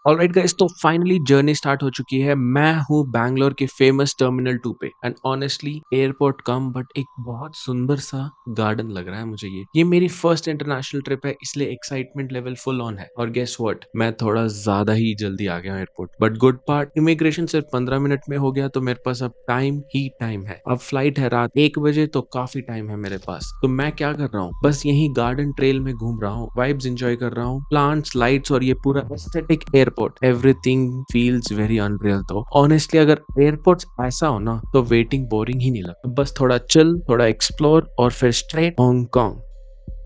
Alright guys, तो finally journey start हो चुकी है। मैं हूँ बैंगलोर के फेमस टर्मिनल 2 पे and honestly airport come but एक बहुत सुंदर सा गार्डन लग रहा है मुझे। ये मेरी फर्स्ट इंटरनेशनल ट्रिप है, इसलिए एक्साइटमेंट लेवल फुल ऑन है। और गेस व्हाट, मैं थोड़ा ज्यादा ही जल्दी आ गया airport, but good part, immigration सिर्फ 15 मिनट में हो गया, तो मेरे पास अब टाइम ही टाइम है। अब फ्लाइट है रात 1 बजे, तो काफी टाइम है मेरे पास। तो मैं क्या कर रहा हूँ, बस यही गार्डन ट्रेल में घूम रहा हूँ, वाइब्स एंजॉय कर रहा हूँ, प्लांट्स, लाइट्स और ये पूरा aesthetic airport. Everything feels very unreal. तो ऑनेस्टली अगर एयरपोर्ट ऐसा हो ना, तो वेटिंग बोरिंग ही नहीं लगता। बस थोड़ा चिल, थोड़ा एक्सप्लोर और फिर straight Hong Kong.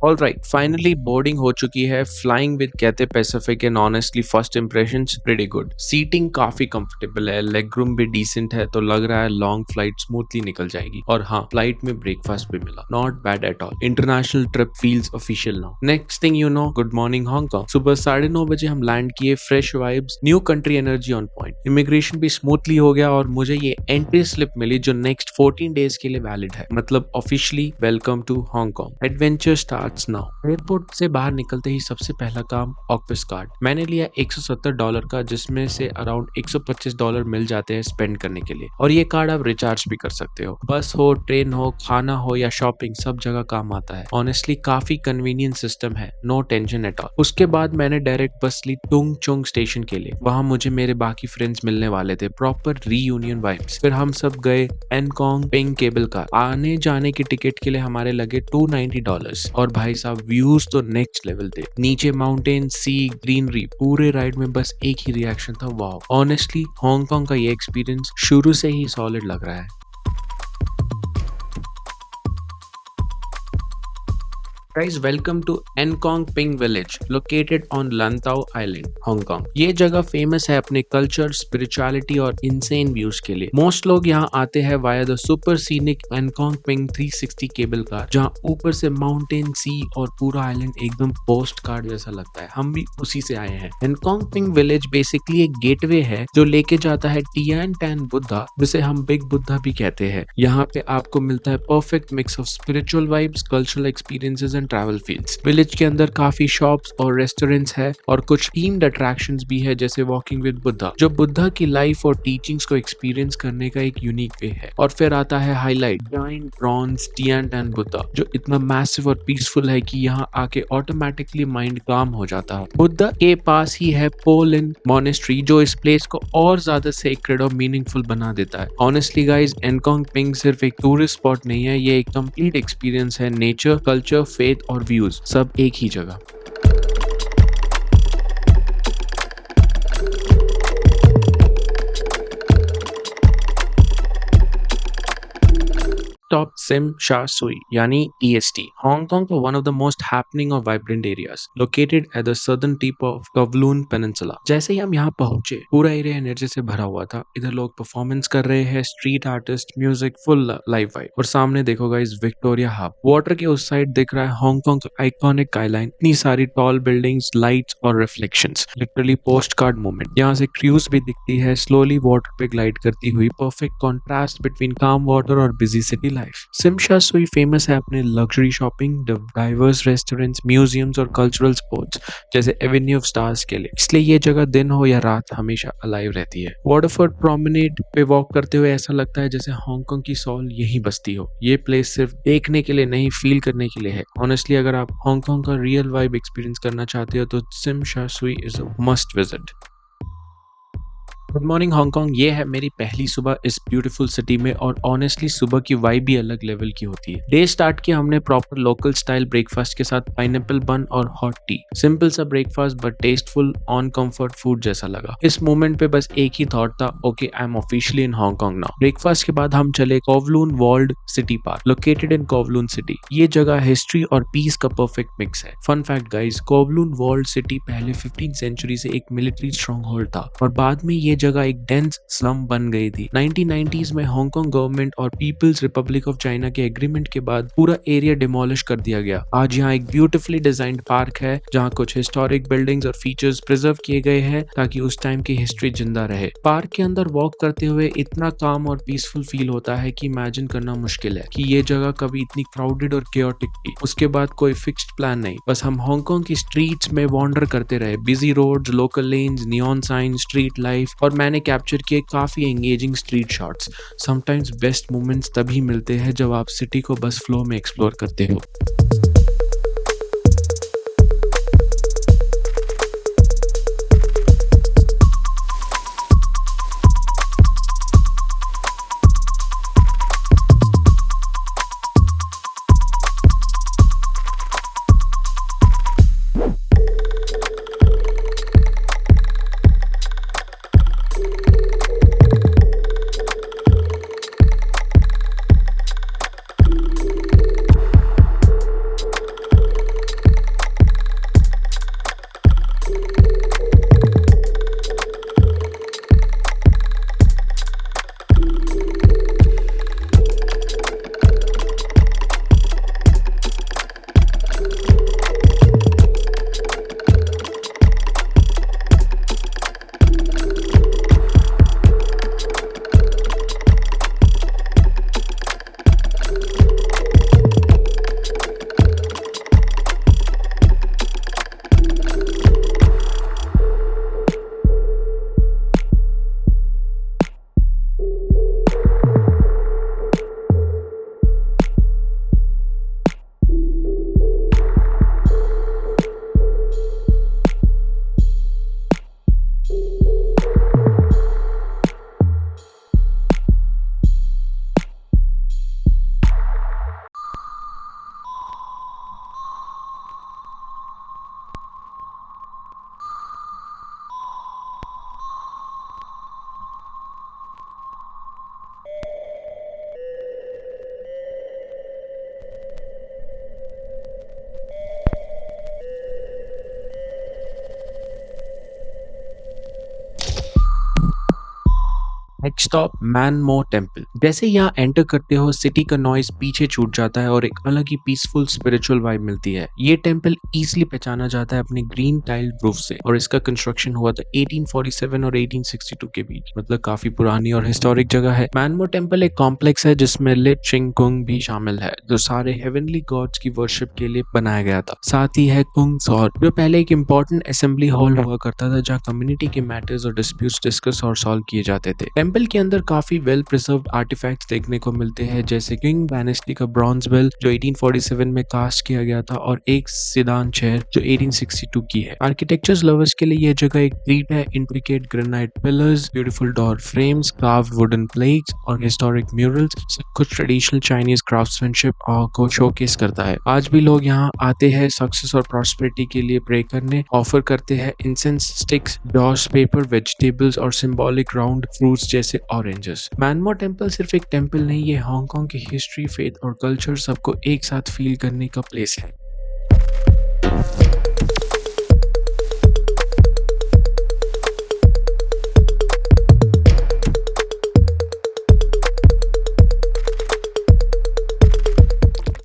All right, finally boarding हो चुकी है। Flying with Cathay Pacific and honestly first impressions pretty good. Seating काफी कंफर्टेबल है, लेग रूम भी डिसेंट है, तो लग रहा है लॉन्ग फ्लाइट स्मूथली निकल जाएगी। और हाँ, फ्लाइट में ब्रेकफास्ट भी मिला, not bad at all. International trip feels official now. Next thing you know, good morning Hong Kong. सुबह 9:30 बजे हम लैंड किए, fresh vibes, new country energy on point. Immigration भी स्मूथली हो गया और मुझे ये एंट्री स्लिप मिली जो नेक्स्ट 14 डेज के लिए वैलिड है। मतलब officially welcome to Hong Kong, adventure starts now. Airport से बाहर निकलते ही सबसे पहला काम ऑक्विस कार्ड। मैंने लिया $170 का, जिसमें से अराउंड $125 मिल जाते हैं स्पेंड करने के लिए। और ये कार्ड आप रिचार्ज भी कर सकते हो। बस हो, ट्रेन हो, खाना हो या शॉपिंग, सब जगह काम आता है। ऑनेस्टली काफी कन्वीनियंट सिस्टम है, नो टेंशन एट ऑल। उसके बाद मैंने डायरेक्ट बस ली तुंग चुंग स्टेशन के लिए। वहां मुझे मेरे बाकी फ्रेंड्स मिलने वाले थे, प्रॉपर रीयूनियन वाइब्स। फिर हम सब गए एनकॉन्ग पिंग केबल कार। आने जाने की टिकट के लिए हमारे लगे $290। और भाई साहब, व्यूज तो नेक्स्ट लेवल थे। नीचे माउंटेन, सी, ग्रीनरी, पूरे राइड में बस एक ही रिएक्शन था, वाओ। ऑनेस्टली हांगकांग का ये एक्सपीरियंस शुरू से ही सॉलिड लग रहा है। Guys, welcome to Enkong Ping Village, located on Lantau Island, Hong Kong। ये जगह फेमस है अपने कल्चर, स्पिरिचुअलिटी और इंसेन व्यूज के लिए। मोस्ट लोग यहाँ आते हैं via the super scenic Ngong Ping 360 cable car, जहाँ ऊपर से माउंटेन, सी और पूरा आइलैंड एकदम पोस्ट कार्ड जैसा लगता है। हम भी उसी से आए हैं। एनकॉन्ग पिंग विलेज बेसिकली एक गेटवे है जो लेके जाता है टियान टैन बुद्धा, जिसे हम बिग बुद्धा भी कहते हैं। यहाँ पे आपको मिलता है perfect mix of spiritual vibes, cultural experiences and travel feels. Village के अंदर काफी शॉप्स और रेस्टोरेंट्स है और कुछ थीम्ड अट्रैक्शंस भी है, जैसे वॉकिंग विद बुद्धा, जो बुद्धा की लाइफ और टीचिंग्स को एक्सपीरियंस करने का एक यूनिक वे है। और फिर आता है highlight, giant bronze Tian tan Buddha, जो इतना मैसिव और पीसफुल है कि यहाँ आके ऑटोमेटिकली माइंड काम हो जाता है। बुद्धा के पास ही है पोलिन मॉनेस्ट्री, जो इस प्लेस को और ज्यादा सेक्रेड और मीनिंगफुल बना देता है। ऑनेस्टली गाइज, एनकॉन्ग पिंग सिर्फ एक टूरिस्ट स्पॉट नहीं है, ये एक कंप्लीट एक्सपीरियंस है। नेचर, कल्चर, फेथ और व्यूज सब एक ही जगह। टॉप सिम शा सुई यानी EST, हांगकांग का one of the most happening और vibrant areas, located at the southern tip of Kowloon peninsula. जैसे ही हम यहाँ पहुंचे, पूरा एरिया एनर्जी से भरा हुआ था। इधर लोग परफॉर्मेंस कर रहे हैं, street artist, music, full live vibe. और सामने देखो गाइस, विक्टोरिया हाफ। वाटर के उस साइड दिख रहा है हांगकांग का आइकॉनिक स्काईलाइन, इतनी सारी टॉल बिल्डिंग्स, लाइट्स और reflections, literally post card moment. यहाँ से क्रूज भी दिखती है, स्लोली वाटर पे ग्लाइड करती हुई, परफेक्ट कॉन्ट्रास्ट बिटवीन काम वाटर और बिजी सिटी लाइफ। सिमशा सुई फेमस है अपने luxury shopping, diverse restaurants, museums और कल्चरल स्पॉट्स जैसे एवेन्यू ऑफ स्टार्स के लिए। इसलिए ये जगह दिन हो या रात हमेशा अलाइव रहती है। वाटरफोर्ड प्रोमेनेड पे वॉक करते हुए ऐसा लगता है जैसे हांगकांग की सोल यही बसती हो। ये प्लेस सिर्फ देखने के लिए नहीं, फील करने के लिए है। ऑनेस्टली अगर आप हांगकांग का रियल वाइब एक्सपीरियंस करना चाहते हो तो सिमशा सुई is a must visit. Good morning Hong Kong, ये है मेरी पहली सुबह इस ब्यूटीफुल सिटी में और ऑनेस्टली सुबह की वाइब भी अलग लेवल की होती है। डे स्टार्ट किया हमने प्रॉपर लोकल स्टाइल ब्रेकफास्ट के साथ, पाइनएप्पल बन और हॉट टी। सिंपल सा breakfast but tasteful, on comfort food जैसा लगा। इस मोमेंट पे बस एक ही थॉट था, okay I am officially in Hong Kong now. Breakfast के बाद हम चले Kowloon Walled City Park, located in Kowloon City. ये जगह हिस्ट्री और पीस का परफेक्ट मिक्स है। Fun fact guys, Kowloon Walled City पहले 15th सेंचुरी से एक मिलिट्री स्ट्रॉन्ग होल्ड था और बाद में ये जगह एक डेंस स्लम बन गई थी। 1990s में हांगकांग गवर्नमेंट और पीपल्स रिपब्लिक ऑफ चाइना के एग्रीमेंट के बाद पूरा एरिया डिमोलिश कर दिया गया। आज यहाँ एक ब्यूटीफुली डिजाइंड पार्क है जहाँ कुछ हिस्टोरिक बिल्डिंग्स और फीचर्स प्रिजर्व किए गए हैं ताकि उस टाइम की हिस्ट्री जिंदा रहे। पार्क के अंदर वॉक करते हुए इतना काम और पीसफुल फील होता है कि इमेजिन करना मुश्किल है कि ये जगह कभी इतनी क्राउडेड और केओटिक थी। उसके बाद कोई फिक्स्ड प्लान नहीं, बस हम हांगकांग की स्ट्रीट्स में वॉन्डर करते रहे। Busy roads, local lanes, neon sign, street life, और मैंने कैप्चर किए काफी engaging street shots. Sometimes best moments तभी मिलते हैं जब आप सिटी को बस फ्लो में एक्सप्लोर करते हो। Next stop Man Mo temple. जैसे यहाँ एंटर करते हो सिटी का नॉइज पीछे छूट जाता है और एक अलग ही पीसफुल स्पिरिचुअल वाइब मिलती है। ये टेम्पल इजीली पहचाना जाता है अपने ग्रीन टाइल्ड रूफ से, और इसका कंस्ट्रक्शन हुआ था 1847 और 1862 के बीच, मतलब काफी पुरानी और हिस्टोरिक जगह है। मैनमो टेम्पल एक कॉम्प्लेक्स है जिसमें लिट चिंग कुंग भी शामिल है, जो सारे हेवनली गॉड्स की वर्शिप के लिए बनाया गया था। साथ ही है कुंग सॉर, जो पहले एक इंपॉर्टेंट असेंबली हॉल हुआ करता था जहाँ कम्युनिटी के मैटर्स और डिस्प्यूट्स डिस्कस और सॉल्व किए जाते थे। टेम्पल के अंदर काफी वेल प्रिजर्व्ड आर्टिफैक्ट्स देखने को मिलते हैं, जैसे किंग डायनेस्टी का ब्रॉन्ज बेल जो 1847 में कास्ट किया गया था, और एक सिदान चेयर जो 1862 की है। आर्किटेक्चर लवर्स के लिए यह जगह एक ट्रीट है। Intricate granite pillars, beautiful door frames, carved wooden plates और हिस्टोरिक म्यूरल्स, सब कुछ ट्रेडिशनल चाइनीज क्राफ्ट्समैनशिप को शोकेस करता है। आज भी लोग यहाँ आते हैं सक्सेस और प्रॉस्पेरिटी के लिए प्रे करने, ऑफर करते हैं incense sticks, joss paper, vegetables और सिंबॉलिक राउंड फ्रूट्स जैसे ऑरेंजेस। मैनमो टेम्पल सिर्फ एक टेम्पल नहीं, ये हांगकांग की हिस्ट्री, फेथ और कल्चर सबको एक साथ फील करने का प्लेस है।